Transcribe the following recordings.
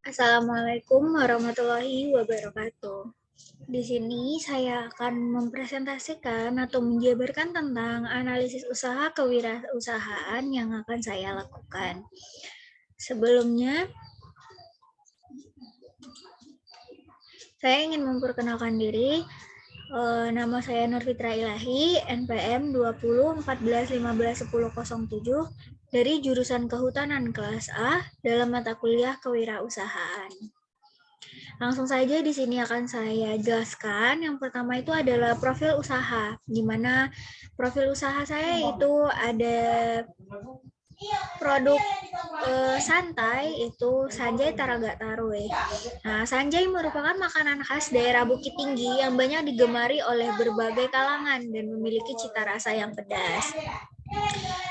Assalamualaikum warahmatullahi wabarakatuh. Di sini saya akan mempresentasikan atau menjabarkan tentang analisis usaha kewirausahaan yang akan saya lakukan. Sebelumnya, saya ingin memperkenalkan diri. Nama saya Nur Fitra Ilahi, NPM 2014151007 dari jurusan Kehutanan kelas A dalam mata kuliah Kewirausahaan. Langsung saja di sini akan saya jelaskan. Yang pertama itu adalah profil usaha, di mana profil usaha saya itu ada produk santai itu Sanjay Taraga Tarwe. Nah, Sanjay merupakan makanan khas daerah Bukit Tinggi yang banyak digemari oleh berbagai kalangan dan memiliki cita rasa yang pedas.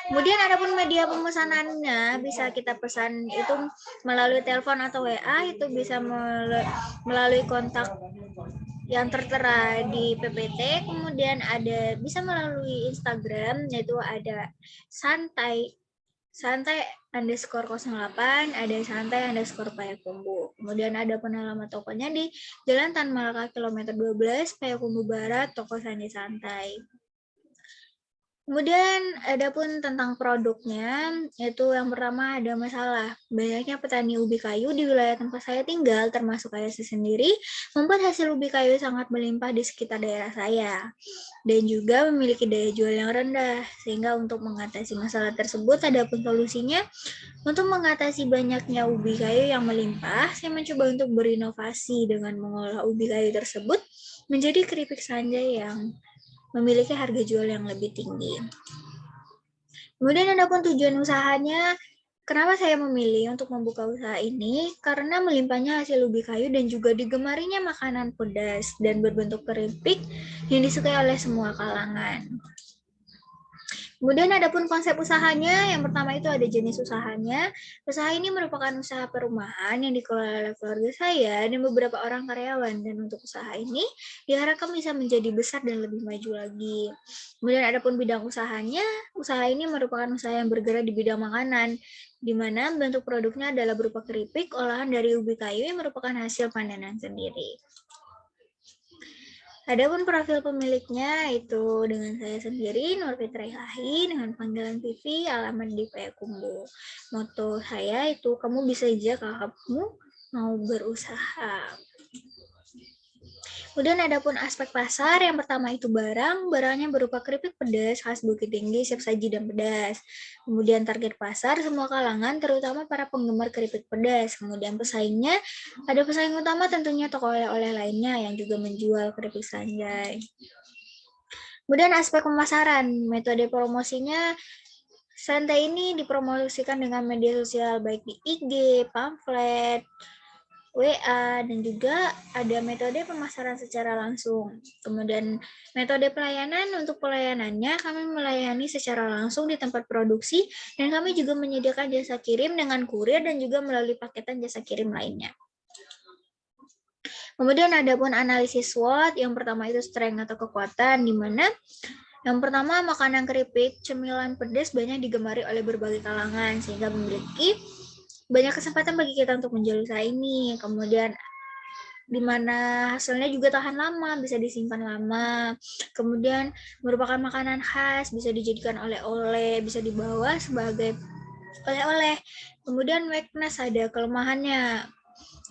Kemudian adapun media pemesanannya bisa kita pesan itu melalui telepon atau WA, itu bisa melalui kontak yang tertera di PPT. Kemudian ada bisa melalui Instagram, yaitu ada santai_08, ada santai_payakumbu. Kemudian ada alamat tokonya di Jalan Tan Malaka kilometer 12, Payakumbu Barat, toko Sanjay Santai. Kemudian adapun tentang produknya, yaitu yang pertama ada masalah. Banyaknya petani ubi kayu di wilayah tempat saya tinggal, termasuk saya sendiri, membuat hasil ubi kayu sangat melimpah di sekitar daerah saya. Dan juga memiliki daya jual yang rendah, sehingga untuk mengatasi masalah tersebut, adapun solusinya, untuk mengatasi banyaknya ubi kayu yang melimpah, saya mencoba untuk berinovasi dengan mengolah ubi kayu tersebut menjadi keripik Sanjay yang memiliki harga jual yang lebih tinggi. Kemudian adapun tujuan usahanya, kenapa saya memilih untuk membuka usaha ini? Karena melimpahnya hasil ubi kayu dan juga digemarinya makanan pedas dan berbentuk keripik yang disukai oleh semua kalangan. Kemudian adapun konsep usahanya, yang pertama itu ada jenis usahanya. Usaha ini merupakan usaha perumahan yang dikelola oleh keluarga saya dan beberapa orang karyawan. Dan untuk usaha ini diharapkan bisa menjadi besar dan lebih maju lagi. Kemudian adapun bidang usahanya, usaha ini merupakan usaha yang bergerak di bidang makanan, di mana bentuk produknya adalah berupa keripik olahan dari ubi kayu yang merupakan hasil panenan sendiri. Adapun profil pemiliknya itu dengan saya sendiri, Nur Fitra Ilahi, dengan panggilan Vivi, alamat di Payakumbu. Moto saya itu, kamu bisa aja kalau kamu mau berusaha. Kemudian adapun aspek pasar, yang pertama itu barangnya berupa keripik pedas khas Bukit Tinggi, siap saji dan pedas. Kemudian target pasar semua kalangan, terutama para penggemar keripik pedas. Kemudian pesaingnya, ada pesaing utama tentunya toko oleh-oleh lainnya yang juga menjual keripik Sanjay. Kemudian aspek pemasaran, metode promosinya Santai ini dipromosikan dengan media sosial baik di IG, pamflet, WA, dan juga ada metode pemasaran secara langsung. Kemudian metode pelayanan, untuk pelayanannya kami melayani secara langsung di tempat produksi dan kami juga menyediakan jasa kirim dengan kurir dan juga melalui paketan jasa kirim lainnya. Kemudian ada pun analisis SWOT, yang pertama itu strength atau kekuatan, di mana yang pertama makanan keripik, cemilan pedas banyak digemari oleh berbagai kalangan sehingga memiliki banyak kesempatan bagi kita untuk menjual usaha ini. Kemudian di mana hasilnya juga tahan lama, bisa disimpan lama. Kemudian merupakan makanan khas, bisa dijadikan oleh-oleh, bisa dibawa sebagai oleh-oleh. Kemudian weakness, ada kelemahannya.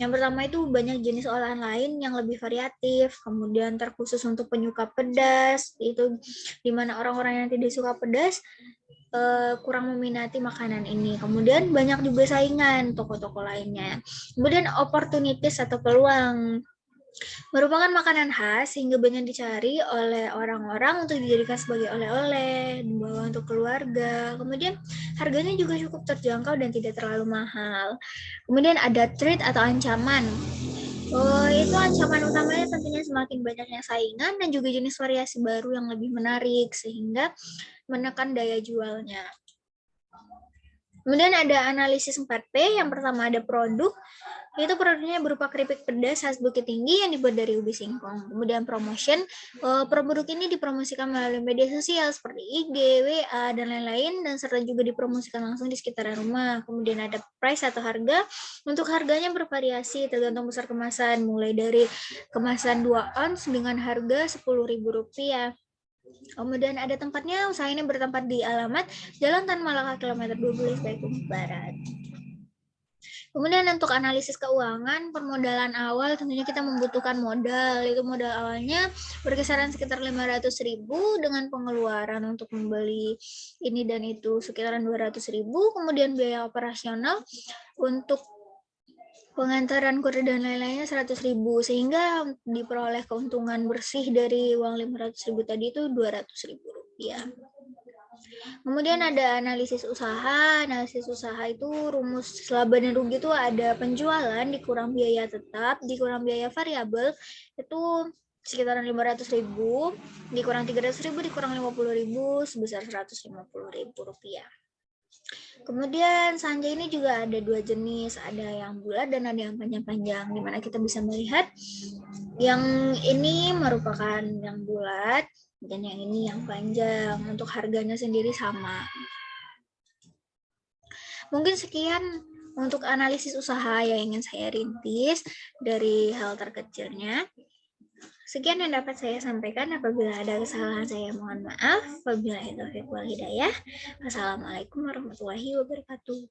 Yang pertama itu banyak jenis olahan lain yang lebih variatif, kemudian terkhusus untuk penyuka pedas, itu dimana orang-orang yang tidak suka pedas kurang meminati makanan ini. Kemudian banyak juga saingan toko-toko lainnya. Kemudian opportunities atau peluang, merupakan makanan khas sehingga banyak dicari oleh orang-orang untuk dijadikan sebagai oleh-oleh, dibawa untuk keluarga. Kemudian harganya juga cukup terjangkau dan tidak terlalu mahal. Kemudian ada threat atau ancaman. Itu ancaman utamanya tentunya semakin banyaknya saingan dan juga jenis variasi baru yang lebih menarik sehingga menekan daya jualnya. Kemudian ada analisis 4P, yang pertama ada produk, yaitu produknya berupa keripik pedas khas Bukit Tinggi yang dibuat dari ubi singkong. Kemudian promotion, produk ini dipromosikan melalui media sosial seperti IG, WA, dan lain-lain, dan serta juga dipromosikan langsung di sekitaran rumah. Kemudian ada price atau harga, untuk harganya bervariasi tergantung besar kemasan, mulai dari kemasan 2 ons dengan harga Rp10.000. Kemudian ada tempatnya, usaha ini bertempat di alamat Jalan Tan Malaka kilometer 12 Baikenur Barat. Kemudian untuk analisis keuangan, permodalan awal tentunya kita membutuhkan modal. Itu modal awalnya berkisaran sekitar 500.000 dengan pengeluaran untuk membeli ini dan itu sekitaran 200.000. Kemudian biaya operasional untuk pengantaran kurir dan lain-lainnya 100.000, sehingga diperoleh keuntungan bersih dari uang 500.000 tadi itu Rp200.000. Kemudian ada analisis usaha. Analisis usaha itu rumus laba dan rugi itu ada penjualan dikurang biaya tetap, dikurang biaya variabel itu sekitaran 500.000, dikurang 300.000, dikurang 50.000 sebesar Rp150.000. Kemudian sanja ini juga ada 2 jenis, ada yang bulat dan ada yang panjang-panjang, di mana kita bisa melihat yang ini merupakan yang bulat dan yang ini yang panjang. Untuk harganya sendiri sama. Mungkin sekian untuk analisis usaha yang ingin saya rintis dari hal terkecilnya. Sekian yang dapat saya sampaikan. Apabila ada kesalahan saya mohon maaf. Wabillahi taufiq wal hidayah. Wassalamualaikum warahmatullahi wabarakatuh.